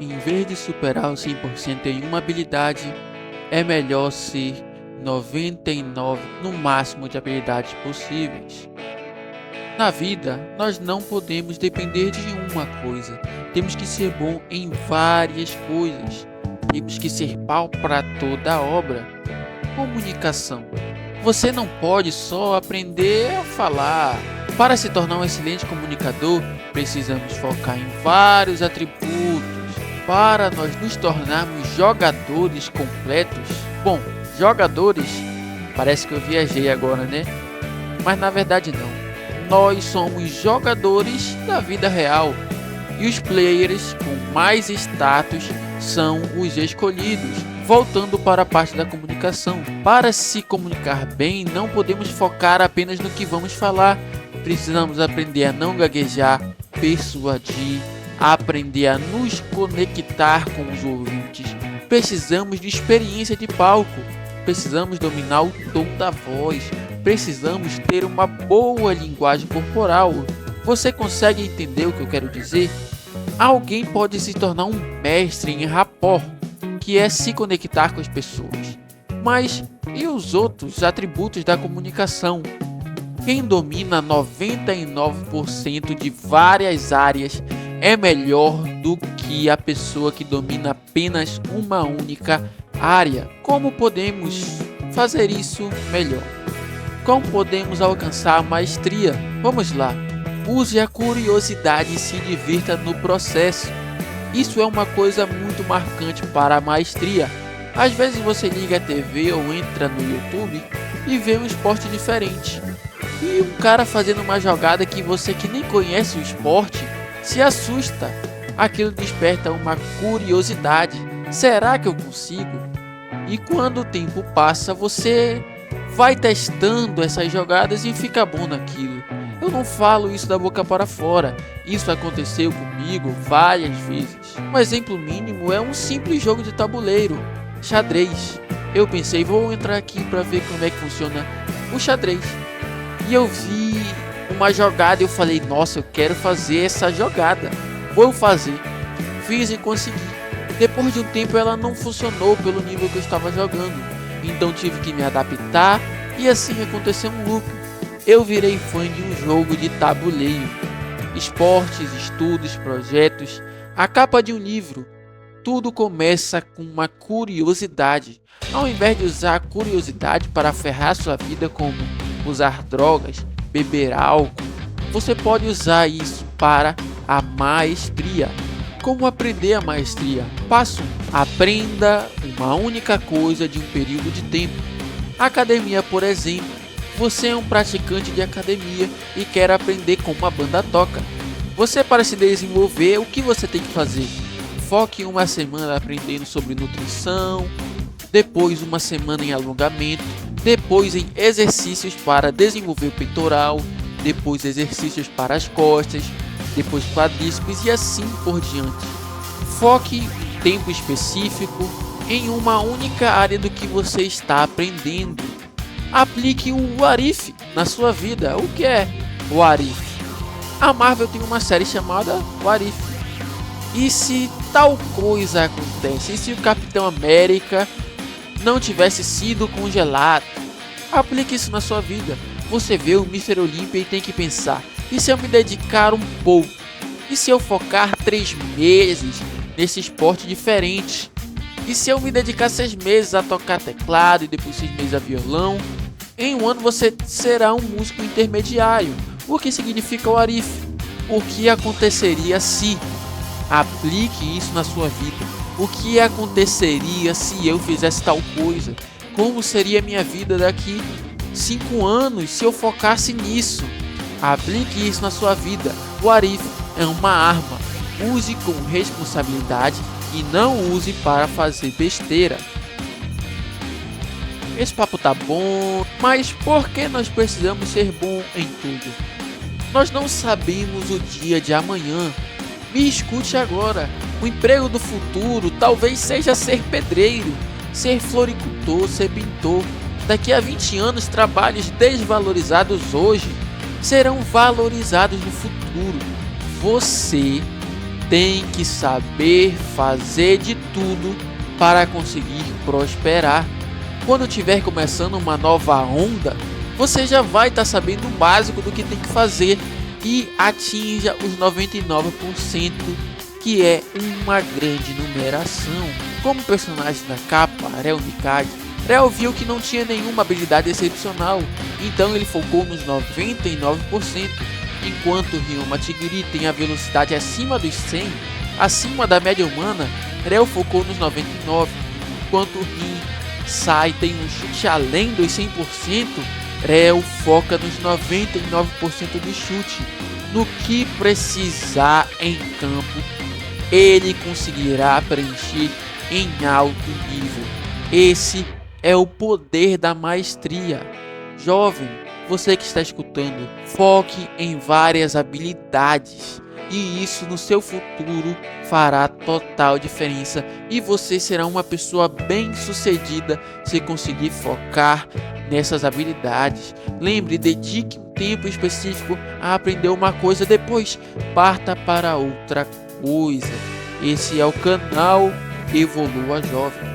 Em vez de superar o 100% em uma habilidade, é melhor ser 99 no máximo de habilidades possíveis. Na vida, nós não podemos depender de uma coisa. Temos que ser bom em várias coisas. Temos que ser pau para toda a obra. Comunicação. Você não pode só aprender a falar. Para se tornar um excelente comunicador, precisamos focar em vários atributos. Para nós nos tornarmos jogadores completos. Bom, jogadores, parece que eu viajei agora, né? Mas na verdade não. Nós somos jogadores da vida real e os players com mais status são os escolhidos. Voltando para a parte da comunicação. Para se comunicar bem, não podemos focar apenas no que vamos falar. Precisamos aprender a não gaguejar, persuadir, aprender a nos conectar com os ouvintes. Precisamos de experiência de palco. Precisamos dominar o tom da voz. Precisamos ter uma boa linguagem corporal. Você consegue entender o que eu quero dizer? Alguém pode se tornar um mestre em rapport, que é se conectar com as pessoas. Mas e os outros atributos da comunicação? Quem domina 99% de várias áreas é melhor do que a pessoa que domina apenas uma única área. Como podemos fazer isso melhor? Como podemos alcançar a maestria? Vamos lá. Use a curiosidade e se divirta no processo. Isso é uma coisa muito marcante para a maestria. Às vezes você liga a TV ou entra no YouTube e vê um esporte diferente. E um cara fazendo uma jogada que você que nem conhece o esporte se assusta. Aquilo desperta uma curiosidade. Será que eu consigo? E quando o tempo passa, você vai testando essas jogadas e fica bom naquilo. Eu não falo isso da boca para fora. Isso aconteceu comigo várias vezes. Um exemplo mínimo é um simples jogo de tabuleiro, xadrez. Eu pensei, vou entrar aqui para ver como é que funciona o xadrez. E eu vi uma jogada e eu falei, nossa, eu quero fazer essa jogada. Vou fazer. Fiz e consegui. Depois de um tempo ela não funcionou pelo nível que eu estava jogando. Então tive que me adaptar e assim aconteceu um loop. Eu virei fã de um jogo de tabuleiro. Esportes, estudos, projetos, a capa de um livro. Tudo começa com uma curiosidade. Ao invés de usar a curiosidade para ferrar sua vida, como usar drogas, beber álcool, você pode usar isso para a maestria. Como aprender a maestria? Passo 1. Aprenda uma única coisa de um período de tempo. Academia, por exemplo. Você é um praticante de academia e quer aprender como a banda toca. Você, para se desenvolver, o que você tem que fazer? Foque uma semana aprendendo sobre nutrição, depois uma semana em alongamento, depois em exercícios para desenvolver o peitoral, depois exercícios para as costas, depois quadríceps e assim por diante. Foque um tempo específico em uma única área do que você está aprendendo. Aplique o What If na sua vida. O que é What If? A Marvel tem uma série chamada What If. E se tal coisa acontece? E se o Capitão América não tivesse sido congelado? Aplique isso na sua vida. Você vê o Mr. Olympia e tem que pensar, e se eu me dedicar um pouco? E se eu focar 3 meses nesse esporte diferente? E se eu me dedicar 6 meses a tocar teclado e depois 6 meses a violão? Em um ano você será um músico intermediário. O que significa o What If? O que aconteceria se? Aplique isso na sua vida. O que aconteceria se eu fizesse tal coisa? Como seria minha vida daqui 5 anos se eu focasse nisso? Aplique isso na sua vida. O What If é uma arma. Use com responsabilidade e não use para fazer besteira. Esse papo tá bom, mas por que nós precisamos ser bom em tudo? Nós não sabemos o dia de amanhã. Me escute agora. O emprego do futuro talvez seja ser pedreiro, ser floricultor, ser pintor. Daqui a 20 anos, trabalhos desvalorizados hoje serão valorizados no futuro. Você tem que saber fazer de tudo para conseguir prosperar. Quando estiver começando uma nova onda, você já vai estar sabendo o básico do que tem que fazer e atinja os 99%, que é uma grande numeração. Como personagem da capa, Reo Mikage, Reo viu que não tinha nenhuma habilidade excepcional, então ele focou nos 99%, enquanto Ryoma Tigiri tem a velocidade acima dos 100, acima da média humana. Reo focou nos 99%, enquanto Rin Sai tem um chute além dos 100%, Reo foca nos 99% de chute. No que precisar em campo, ele conseguirá preencher em alto nível. Esse é o poder da maestria. Jovem, você que está escutando, foque em várias habilidades e isso no seu futuro fará total diferença e você será uma pessoa bem-sucedida se conseguir focar nessas habilidades. Lembre, dedique um tempo específico a aprender uma coisa, depois parta para outra coisa. Esse é o canal Evolua Jovem.